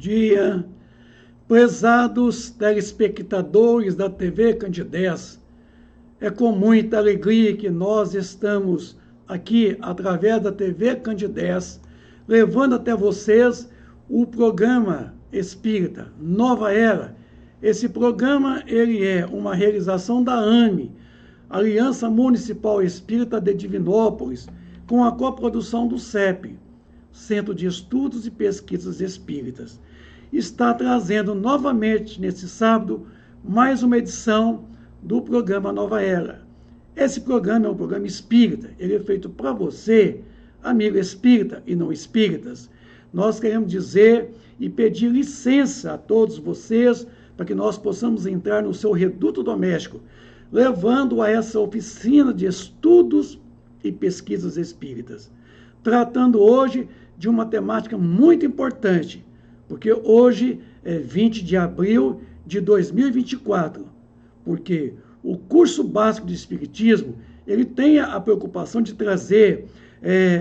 dia, prezados telespectadores da TV Candidez. É com muita alegria que nós estamos aqui, através da TV Candidez, levando até vocês o programa Espírita Nova Era. Esse programa ele é uma realização da AME, Aliança Municipal Espírita de Divinópolis, com a coprodução do CEP, Centro de Estudos e Pesquisas Espíritas. Está trazendo novamente, nesse sábado, mais uma edição do programa Nova Era. Esse programa é um programa espírita, ele é feito para você, amigo espírita e não espíritas. Nós queremos dizer e pedir licença a todos vocês para que nós possamos entrar no seu reduto doméstico, levando a essa oficina de estudos e pesquisas espíritas, tratando hoje de uma temática muito importante, porque hoje é 20 de abril de 2024, porque o curso básico de Espiritismo, ele tem a preocupação de trazer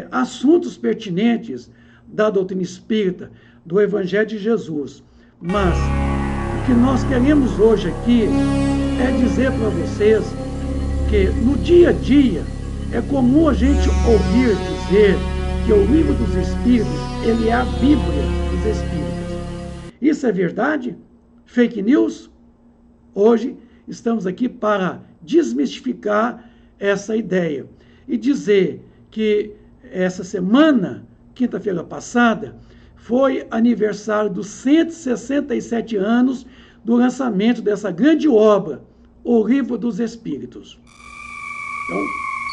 assuntos pertinentes da doutrina espírita, do Evangelho de Jesus. Mas o que nós queremos hoje aqui é dizer para vocês que no dia a dia é comum a gente ouvir dizer que o Livro dos Espíritos, ele é a Bíblia dos Espíritos. Isso é verdade? Fake news? Hoje estamos aqui para desmistificar essa ideia e dizer que essa semana, quinta-feira passada, foi aniversário dos 167 anos do lançamento dessa grande obra, O Livro dos Espíritos. Então,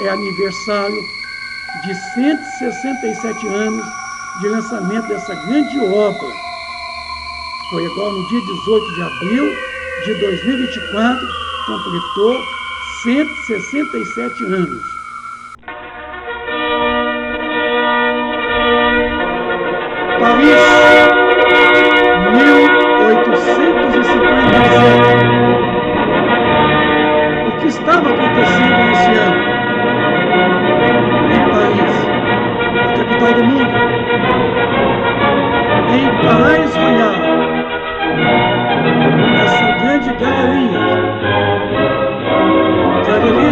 é aniversário de 167 anos de lançamento dessa grande obra. Foi agora no dia 18 de abril de 2024, completou 167 anos. Paris, 1857. O que estava acontecendo nesse ano? Em Paris, a capital do mundo, em Palais Royal, essa grande galeria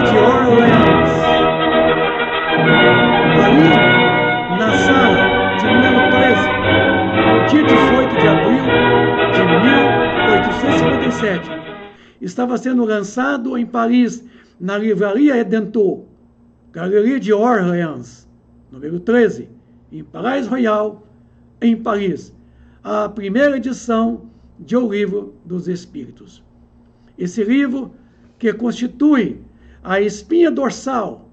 de Orleans, ali na sala de número 13, no dia 18 de abril de 1857, estava sendo lançado em Paris, na livraria Edentor, Galeria de Orleans, número 13, em Palais Royal, em Paris, a primeira edição de O Livro dos Espíritos. Esse livro que constitui a espinha dorsal,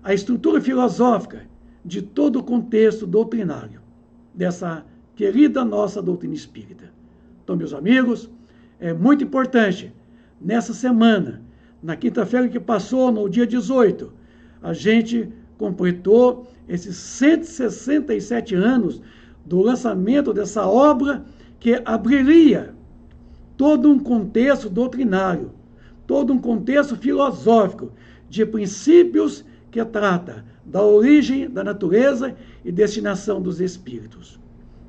a estrutura filosófica de todo o contexto doutrinário dessa querida nossa doutrina espírita. Então, meus amigos, é muito importante, nessa semana, na quinta-feira que passou, no dia 18, a gente completou esses 167 anos do lançamento dessa obra que abriria todo um contexto doutrinário, todo um contexto filosófico de princípios que trata da origem, da natureza e destinação dos espíritos.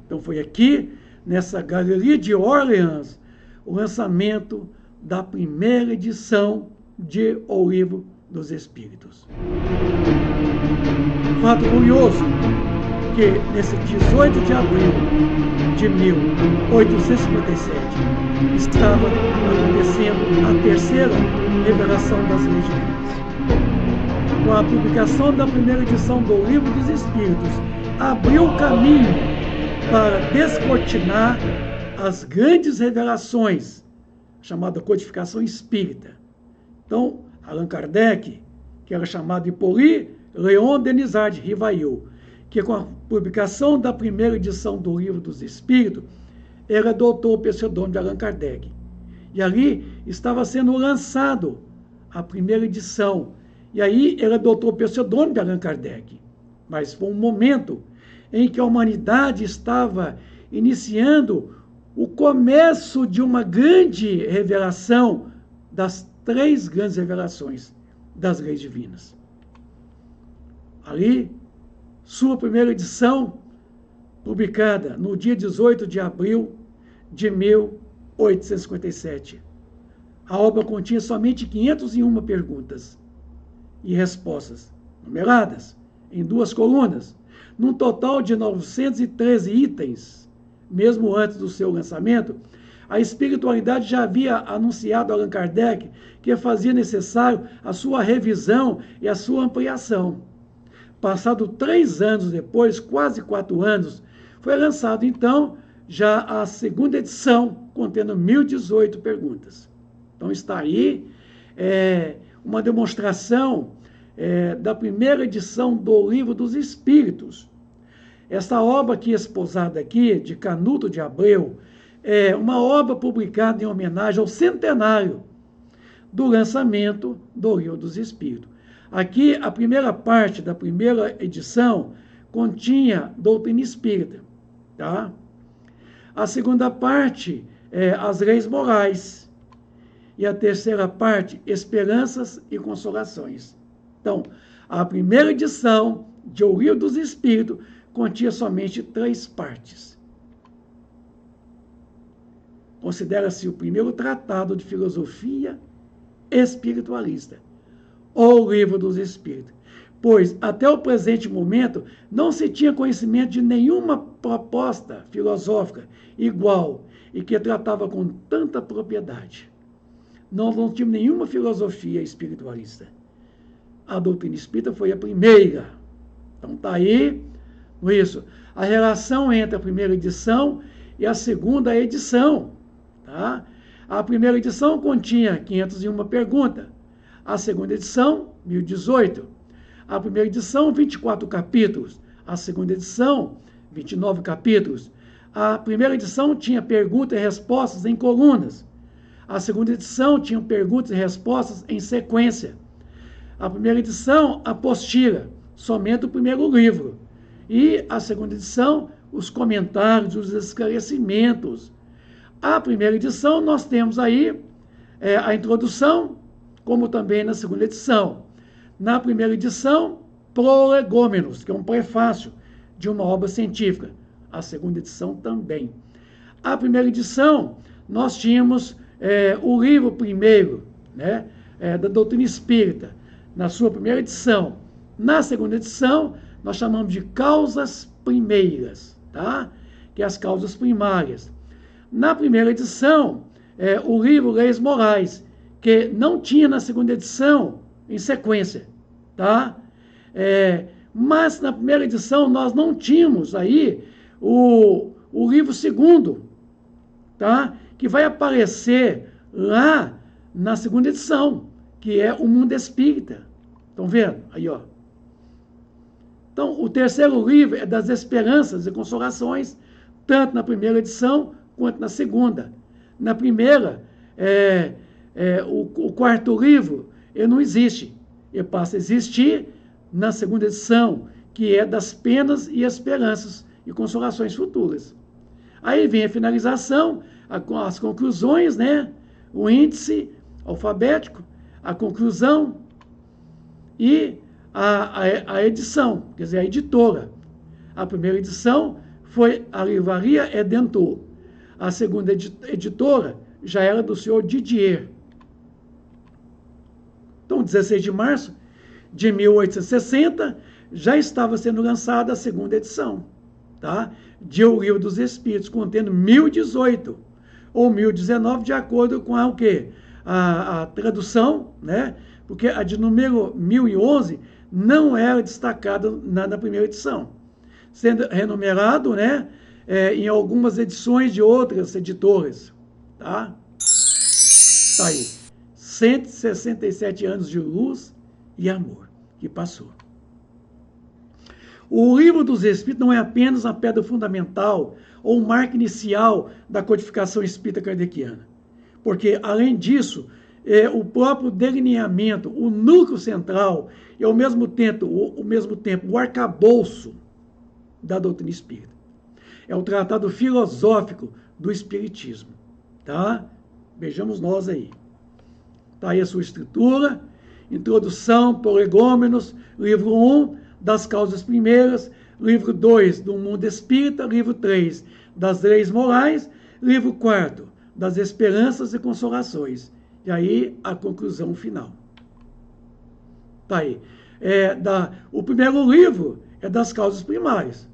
Então foi aqui, nessa Galeria de Orleans, o lançamento da primeira edição de O Livro dos Espíritos. Fato curioso, que nesse 18 de abril de 1857 estava acontecendo a terceira revelação das leis divinas. Com a publicação da primeira edição do Livro dos Espíritos, abriu o caminho para descortinar as grandes revelações, chamada codificação espírita. Então, Allan Kardec, que era chamado Hippolyte Léon Denisard Rivail, que com a publicação da primeira edição do Livro dos Espíritos, ele adotou o pseudônimo de Allan Kardec. E ali estava sendo lançado a primeira edição. E aí ele adotou o pseudônimo de Allan Kardec. Mas foi um momento em que a humanidade estava iniciando o começo de uma grande revelação das três grandes revelações das leis divinas. Ali, sua primeira edição, publicada no dia 18 de abril de 1857. A obra continha somente 501 perguntas e respostas, numeradas, em 2 colunas, num total de 913 itens. Mesmo antes do seu lançamento, a espiritualidade já havia anunciado a Allan Kardec que fazia necessário a sua revisão e a sua ampliação. Passado 3 anos depois, quase 4 anos, foi lançado então já a segunda edição, contendo 1018 perguntas. Então está aí uma demonstração da primeira edição do Livro dos Espíritos. Essa obra aqui exposada aqui, de Canuto de Abreu, é uma obra publicada em homenagem ao centenário do lançamento do Livro dos Espíritos. Aqui, a primeira parte da primeira edição continha doutrina espírita, tá? A segunda parte as leis morais. E a terceira parte, esperanças e consolações. Então, a primeira edição de O Livro dos Espíritos continha somente 3 partes. Considera-se o primeiro tratado de filosofia espiritualista, O Livro dos Espíritos, pois até o presente momento não se tinha conhecimento de nenhuma proposta filosófica igual e que tratava com tanta propriedade. Nós não tínhamos nenhuma filosofia espiritualista. A doutrina espírita foi a primeira. Então está aí, isso, a relação entre a primeira edição e a segunda edição. Tá? A primeira edição continha 501 perguntas. A segunda edição, 1018. A primeira edição, 24 capítulos. A segunda edição, 29 capítulos. A primeira edição tinha perguntas e respostas em colunas. A segunda edição tinha perguntas e respostas em sequência. A primeira edição, apostila, somente o primeiro livro. E a segunda edição, os comentários, os esclarecimentos. A primeira edição, nós temos aí a introdução, como também na segunda edição. Na primeira edição, prolegômenos, que é um prefácio de uma obra científica. A segunda edição também. A primeira edição, nós tínhamos o livro primeiro, né, da doutrina espírita, na sua primeira edição. Na segunda edição, nós chamamos de causas primeiras, tá? Que é as causas primárias. Na primeira edição, o livro Leis Morais, que não tinha na segunda edição em sequência, tá? Mas na primeira edição nós não tínhamos aí o livro segundo, tá? Que vai aparecer lá na segunda edição, que é o Mundo Espírita. Estão vendo? Aí, ó. Então, o terceiro livro é das esperanças e consolações, tanto na primeira edição quanto na segunda. Na primeira, o quarto livro, ele não existe. Ele passa a existir na segunda edição, que é das penas e esperanças e consolações futuras. Aí vem a finalização, as conclusões, né? O índice alfabético, a conclusão e a edição, quer dizer, a editora. A primeira edição foi a Livraria Edentor. A segunda editora já era do senhor Didier. Então, 16 de março de 1860, já estava sendo lançada a segunda edição, tá? De O Livro dos Espíritos, contendo 1018 ou 1019, de acordo com o quê? A tradução, né? Porque a de número 1011 não era destacada na primeira edição, sendo renumerado, né, em algumas edições de outras editoras, tá? Tá aí, 167 anos de luz e amor que passou. O Livro dos Espíritos não é apenas a pedra fundamental ou um marco inicial da codificação espírita kardeciana, porque, além disso, o próprio delineamento, o núcleo central e, ao mesmo tempo, o arcabouço da doutrina espírita. É o tratado filosófico do espiritismo, tá? Vejamos nós aí. Tá aí a sua estrutura, introdução, prolegômenos, livro 1, das causas primeiras, livro 2, do mundo espírita, livro 3, das leis morais, Livro quarto, das esperanças e consolações. E aí, a conclusão final. Tá aí. O primeiro livro é das causas primárias.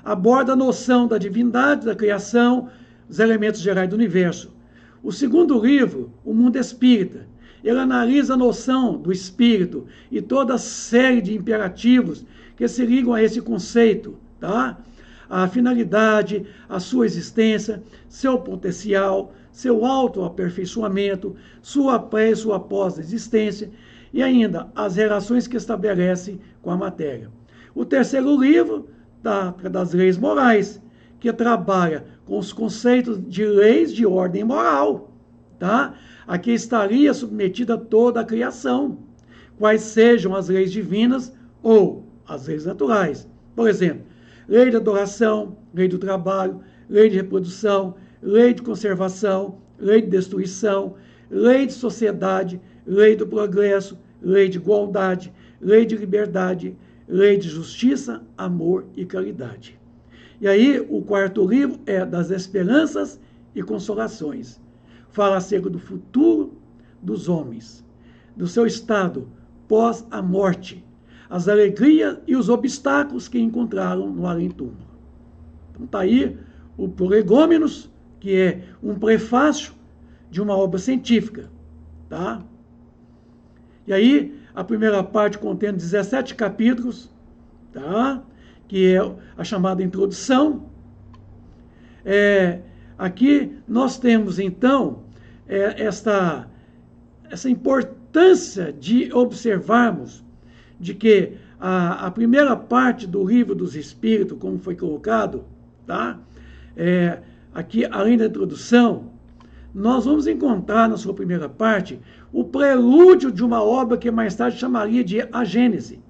Aborda a noção da divindade, da criação, os elementos gerais do universo. O segundo livro, O Mundo Espírita, ele analisa a noção do espírito e toda a série de imperativos que se ligam a esse conceito, tá? A finalidade, a sua existência, seu potencial, seu autoaperfeiçoamento, sua pré e sua pós-existência, e ainda as relações que estabelece com a matéria. O terceiro livro trata das leis morais, que trabalha com os conceitos de leis de ordem moral, tá? A que estaria submetida toda a criação, quais sejam as leis divinas ou as leis naturais. Por exemplo, lei de adoração, lei do trabalho, lei de reprodução, lei de conservação, lei de destruição, lei de sociedade, lei do progresso, lei de igualdade, lei de liberdade, lei de justiça, amor e caridade. E aí, o quarto livro é das esperanças e consolações. Fala acerca do futuro dos homens, do seu estado pós a morte, as alegrias e os obstáculos que encontraram no além-túmulo. Então está aí o Prolegômenos, que é um prefácio de uma obra científica, tá? E aí, a primeira parte contém 17 capítulos, tá? Que é a chamada introdução. Aqui nós temos, então, essa importância de observarmos de que a primeira parte do Livro dos Espíritos, como foi colocado, tá? Aqui, além da introdução, nós vamos encontrar na sua primeira parte o prelúdio de uma obra que mais tarde chamaria de A Gênese.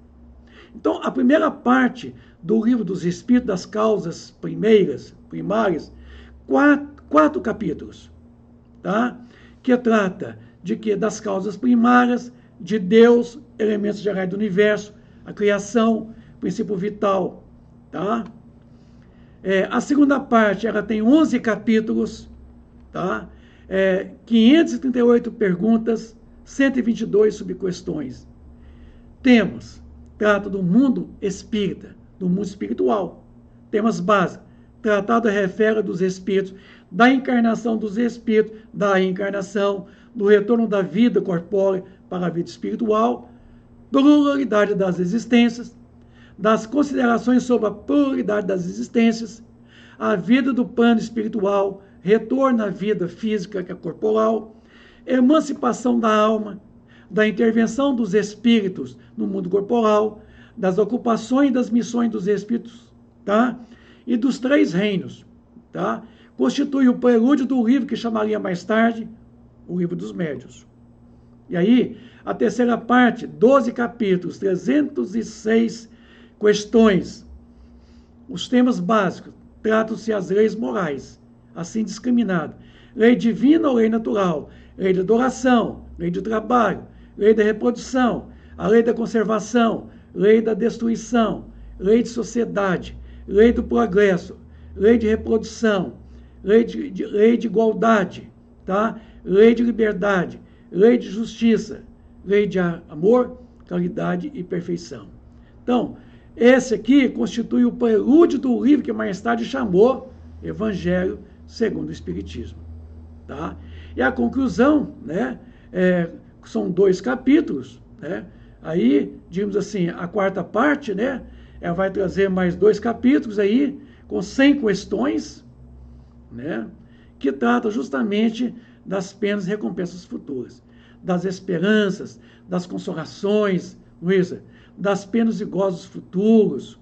Então, a primeira parte do Livro dos Espíritos, das causas primárias, quatro capítulos, tá? Que trata de que das causas primárias, de Deus, elementos gerais do universo, a criação, princípio vital, tá? A segunda parte, ela tem 11 capítulos, tá? 538 perguntas, 122 subquestões. Temas: trata do mundo espírita, do mundo espiritual. Temas básicos: tratado refere dos espíritos, da encarnação dos espíritos, da reencarnação, do retorno da vida corpórea para a vida espiritual, pluralidade das existências, das considerações sobre a pluralidade das existências, a vida do plano espiritual, retorno à vida física, que é corporal, emancipação da alma, da intervenção dos espíritos no mundo corporal, das ocupações e das missões dos espíritos, tá? E dos três reinos, tá? Constitui o prelúdio do livro que chamaria mais tarde o Livro dos Médiuns. E aí, a terceira parte, 12 capítulos, 306 questões. Os temas básicos tratam-se as leis morais, assim discriminadas: lei divina ou lei natural, lei de adoração, lei de trabalho, lei da reprodução, a lei da conservação, lei da destruição, lei de sociedade, lei do progresso, lei de reprodução, lei de igualdade, tá? Lei de liberdade, lei de justiça, lei de amor, caridade e perfeição. Então, esse aqui constitui o prelúdio do livro que mais tarde chamou Evangelho segundo o Espiritismo, tá? E a conclusão, né, são 2 capítulos, né? Aí, digamos assim, a quarta parte, né, ela vai trazer mais 2 capítulos aí, com 100 questões, né, que tratam justamente das penas e recompensas futuras, das esperanças, das consolações, Luísa, das penas e gozos futuros,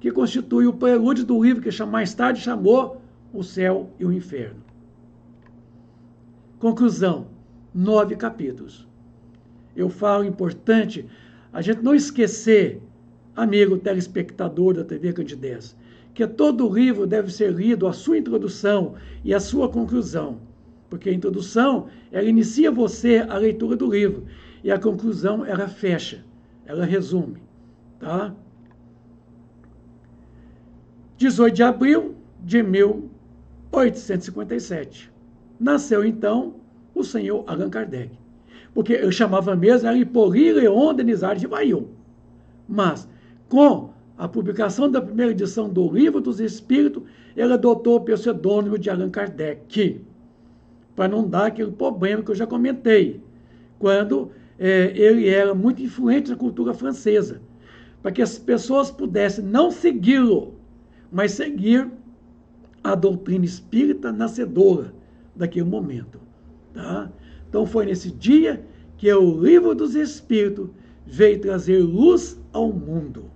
que constitui o prelúdio do livro que mais tarde chamou O Céu e o Inferno. Conclusão, 9 capítulos. Eu falo importante a gente não esquecer, amigo telespectador da TV Candidez, que todo livro deve ser lido a sua introdução e a sua conclusão, porque a introdução, ela inicia você a leitura do livro, e a conclusão, ela fecha, ela resume, tá? 18 de abril de 1900 1857. Nasceu, então, o senhor Allan Kardec. Porque eu chamava mesmo, era Hippolyte Léon Denisard de Baillot. Mas, com a publicação da primeira edição do Livro dos Espíritos, ele adotou o pseudônimo de Allan Kardec, para não dar aquele problema que eu já comentei, quando ele era muito influente na cultura francesa, para que as pessoas pudessem não segui-lo, mas seguir a doutrina espírita nascedora daquele momento. Tá? Então foi nesse dia que o Livro dos Espíritos veio trazer luz ao mundo.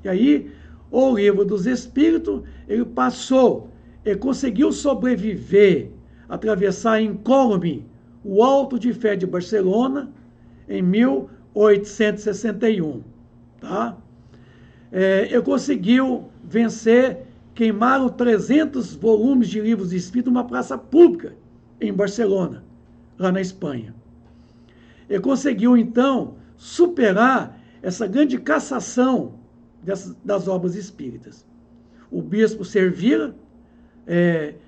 E aí, o Livro dos Espíritos, ele conseguiu sobreviver, atravessar incólume o Alto de Fé de Barcelona, em 1861. Tá? Ele conseguiu vencer, queimaram 300 volumes de livros de espírito numa praça pública em Barcelona, lá na Espanha. Ele conseguiu, então, superar essa grande cassação das obras espíritas. O bispo Servira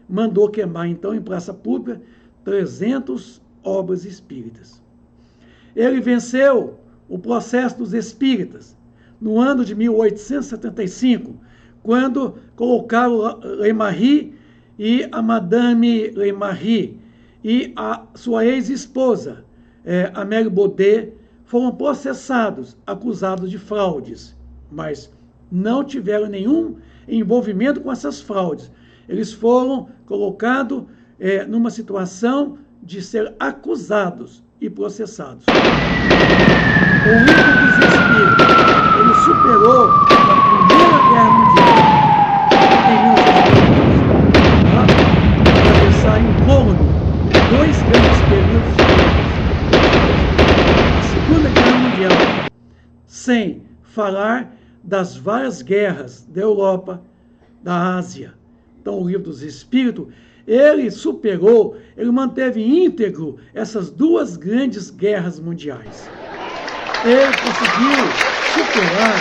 mandou queimar, então, em praça pública, 300 obras espíritas. Ele venceu o processo dos espíritas no ano de 1875, quando colocaram Leymarie e a Madame Leymarie e a sua ex-esposa, Amélie Baudet, foram processados, acusados de fraudes, mas não tiveram nenhum envolvimento com essas fraudes. Eles foram colocados numa situação de ser acusados e processados. O Livro dos Espíritos, ele superou a Primeira Guerra Mundial em 1914, para atravessar incômodo 2 grandes períodos históricos. A Segunda Guerra Mundial, sem falar das várias guerras da Europa, da Ásia. Então, o Livro dos Espíritos, ele superou, ele manteve íntegro essas 2 grandes guerras mundiais. Ele conseguiu superar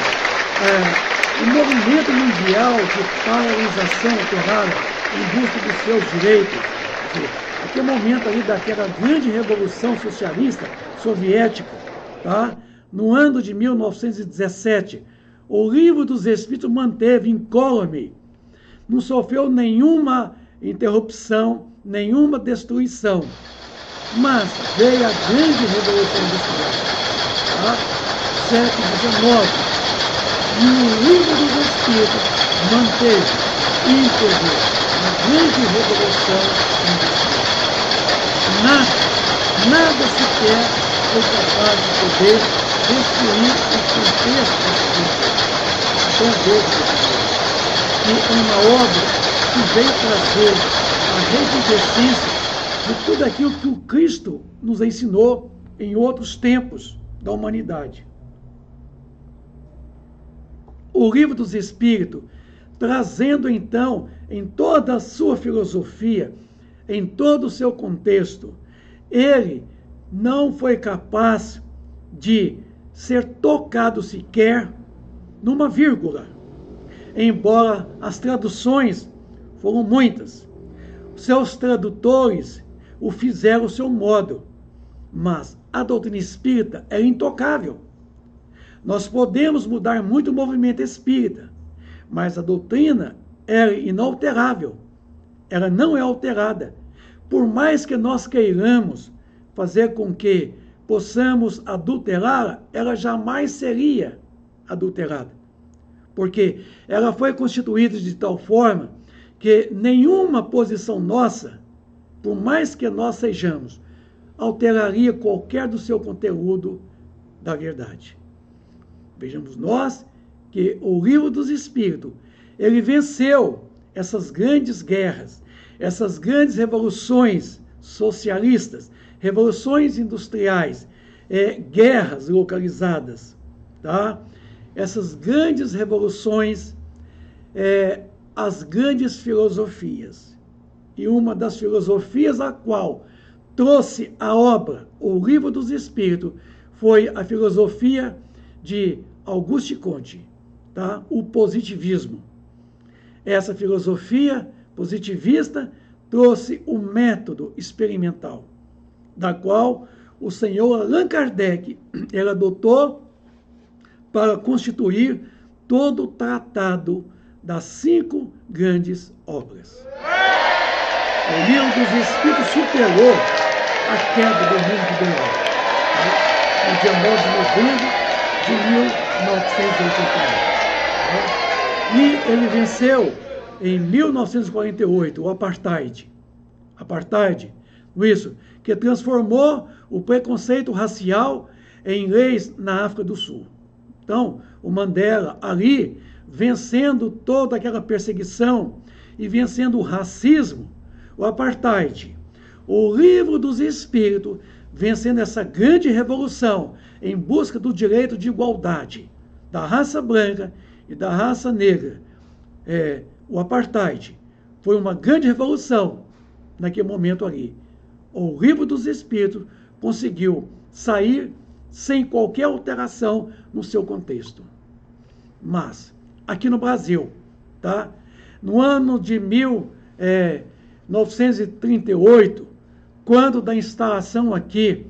o movimento mundial de paralisação operada em busca dos seus direitos. Aquele momento ali daquela grande revolução socialista soviética, tá? No ano de 1917, o Livro dos Espíritos manteve incólume, não sofreu nenhuma interrupção, nenhuma destruição, mas veio a grande revolução industrial, tá? Século XIX, e o Livro dos Espíritos manteve íntegro a grande revolução industrial. Nada sequer foi capaz de poder destruir o contexto espiritual. Então veja, que é uma obra que veio trazer a revivescência de tudo aquilo que o Cristo nos ensinou em outros tempos da humanidade. O Livro dos Espíritos, trazendo então em toda a sua filosofia, em todo o seu contexto, ele não foi capaz de ser tocado sequer numa vírgula, embora as traduções foram muitas. Seus tradutores o fizeram ao seu modo, mas a doutrina espírita é intocável. Nós podemos mudar muito o movimento espírita, mas a doutrina é inalterável. Ela não é alterada. Por mais que nós queiramos fazer com que possamos adulterá-la, ela jamais seria adulterada. Porque ela foi constituída de tal forma que nenhuma posição nossa, por mais que nós sejamos, alteraria qualquer do seu conteúdo da verdade. Vejamos nós que o Livro dos Espíritos, ele venceu essas grandes guerras, essas grandes revoluções socialistas, revoluções industriais, guerras localizadas, tá? Essas grandes revoluções, as grandes filosofias. E uma das filosofias a qual trouxe a obra, o Livro dos Espíritos, foi a filosofia de Auguste Comte, tá? O positivismo. Essa filosofia positivista trouxe o método experimental, da qual o senhor Allan Kardec ele adotou para constituir todo o tratado das 5 grandes obras. O Livro dos Espíritos superou a queda do mundo de Berlim, no dia 9 de novembro de 1981. E ele venceu em 1948 o Apartheid, isso, que transformou o preconceito racial em leis na África do Sul. Então, o Mandela ali, vencendo toda aquela perseguição e vencendo o racismo, o Apartheid, o Livro dos Espíritos, vencendo essa grande revolução em busca do direito de igualdade da raça branca e da raça negra. O Apartheid foi uma grande revolução naquele momento ali. O Livro dos Espíritos conseguiu sair sem qualquer alteração no seu contexto. Mas, aqui no Brasil, tá? No ano de 1938, quando da instalação aqui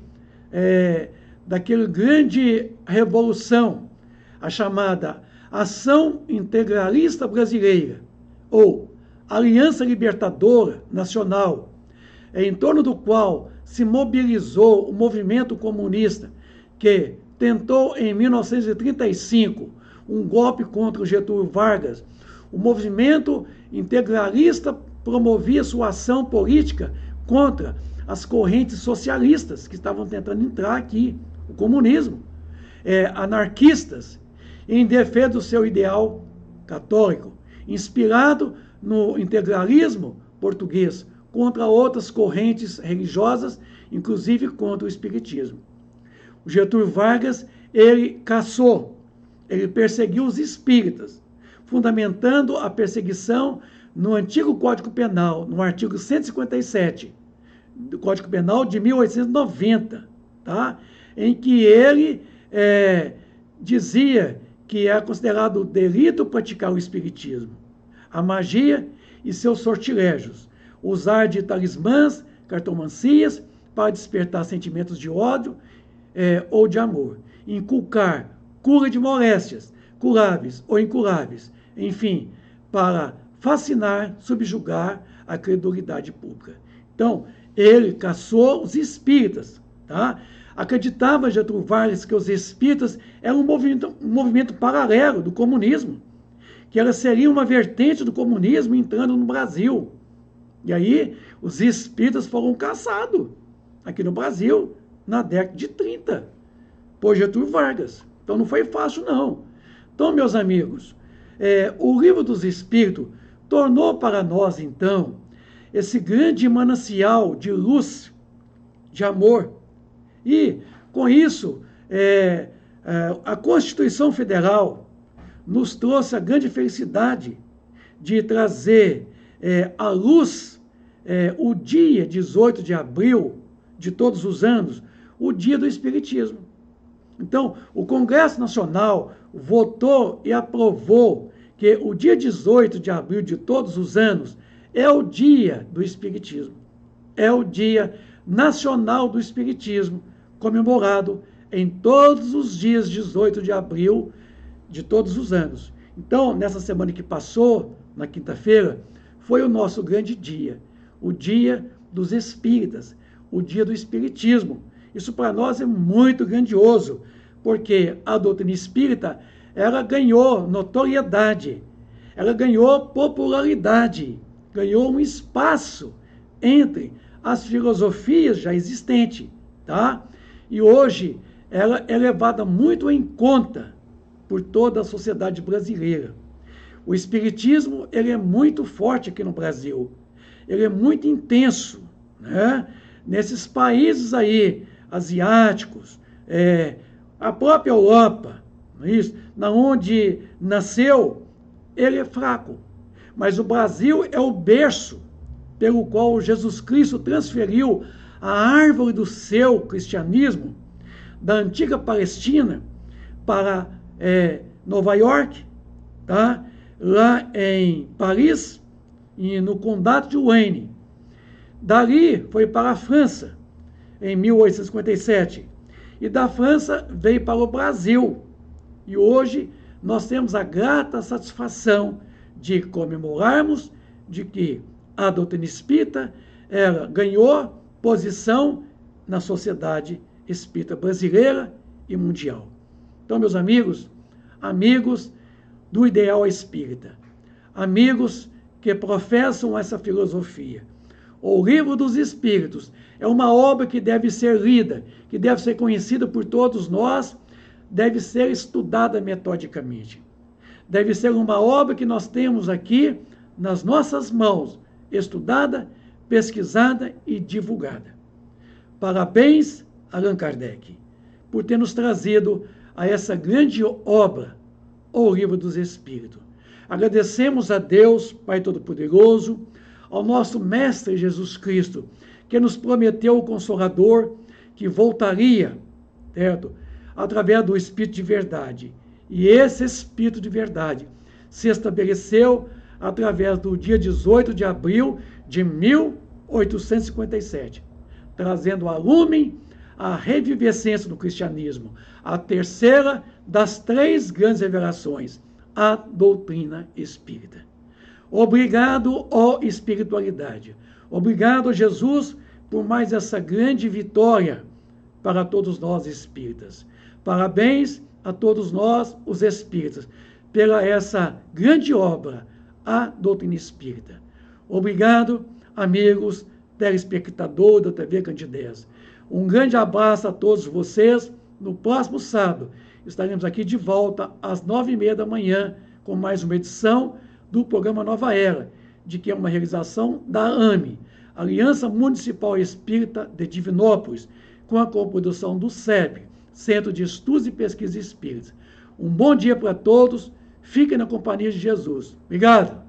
daquela grande revolução, a chamada Ação Integralista Brasileira, ou Aliança Libertadora Nacional, em torno do qual se mobilizou o movimento comunista, que tentou em 1935 um golpe contra o Getúlio Vargas. O movimento integralista promovia sua ação política contra as correntes socialistas que estavam tentando entrar aqui, o comunismo, anarquistas, em defesa do seu ideal católico, inspirado no integralismo português, contra outras correntes religiosas, inclusive contra o espiritismo. O Getúlio Vargas, ele caçou, ele perseguiu os espíritas, fundamentando a perseguição no antigo Código Penal, no artigo 157 do Código Penal de 1890, tá? Em que ele dizia que é considerado delito praticar o espiritismo, a magia e seus sortilégios, usar de talismãs, cartomancias para despertar sentimentos de ódio ou de amor, inculcar cura de moléstias, curáveis ou incuráveis, enfim, para fascinar, subjugar a credulidade pública. Então, ele caçou os espíritas, tá? Acreditava Getúlio Vargas que os espíritas eram um movimento paralelo do comunismo, que ela seria uma vertente do comunismo entrando no Brasil. E aí, os espíritas foram caçados aqui no Brasil, na década de 30, por Getúlio Vargas. Então, não foi fácil, não. Então, meus amigos, o Livro dos Espíritos tornou para nós, então, esse grande manancial de luz, de amor. E, com isso, a Constituição Federal nos trouxe a grande felicidade de trazer à luz o dia 18 de abril de todos os anos, o dia do Espiritismo. Então, o Congresso Nacional votou e aprovou que o dia 18 de abril de todos os anos é o dia do Espiritismo. É o dia nacional do Espiritismo, comemorado em todos os dias 18 de abril de todos os anos. Então, nessa semana que passou, na quinta-feira, foi o nosso grande dia, o dia dos espíritas, o dia do Espiritismo. Isso para nós é muito grandioso, porque a doutrina espírita, ela ganhou notoriedade, ela ganhou popularidade, ganhou um espaço entre as filosofias já existentes, tá? E hoje ela é levada muito em conta por toda a sociedade brasileira. O espiritismo, ele é muito forte aqui no Brasil, ele é muito intenso, né? Nesses países aí, asiáticos, a própria Europa, não é isso? Na onde nasceu, ele é fraco. Mas o Brasil é o berço pelo qual Jesus Cristo transferiu a árvore do seu cristianismo da antiga Palestina para Nova York, tá? Lá em Paris, no condado de Wayne. Dali foi para a França, em 1857. E da França veio para o Brasil. E hoje nós temos a grata satisfação de comemorarmos de que a doutrina espírita ela ganhou posição na sociedade espírita brasileira e mundial. Então, meus amigos, amigos do ideal espírita, amigos que professam essa filosofia, o Livro dos Espíritos é uma obra que deve ser lida, que deve ser conhecida por todos nós, deve ser estudada metodicamente. Deve ser uma obra que nós temos aqui nas nossas mãos, estudada, pesquisada e divulgada. Parabéns, Allan Kardec, por ter nos trazido a essa grande obra, o Livro dos Espíritos. Agradecemos a Deus, Pai Todo-Poderoso, ao nosso Mestre Jesus Cristo, que nos prometeu o Consolador, que voltaria, certo? Através do Espírito de Verdade. E esse Espírito de Verdade se estabeleceu através do dia 18 de abril de 1857, trazendo a lume a revivescência do cristianismo, a terceira das três grandes revelações, a doutrina espírita. Obrigado, ó espiritualidade. Obrigado, Jesus, por mais essa grande vitória para todos nós espíritas. Parabéns a todos nós, os espíritas, pela essa grande obra, a doutrina espírita. Obrigado, amigos telespectadores da TV Candidez. Um grande abraço a todos vocês. No próximo sábado estaremos aqui de volta às 9h30 da manhã com mais uma edição do programa Nova Era, de que é uma realização da AME, Aliança Municipal Espírita de Divinópolis, com a coprodução do CEP, Centro de Estudos e Pesquisa Espíritas. Um bom dia para todos. Fiquem na companhia de Jesus. Obrigado.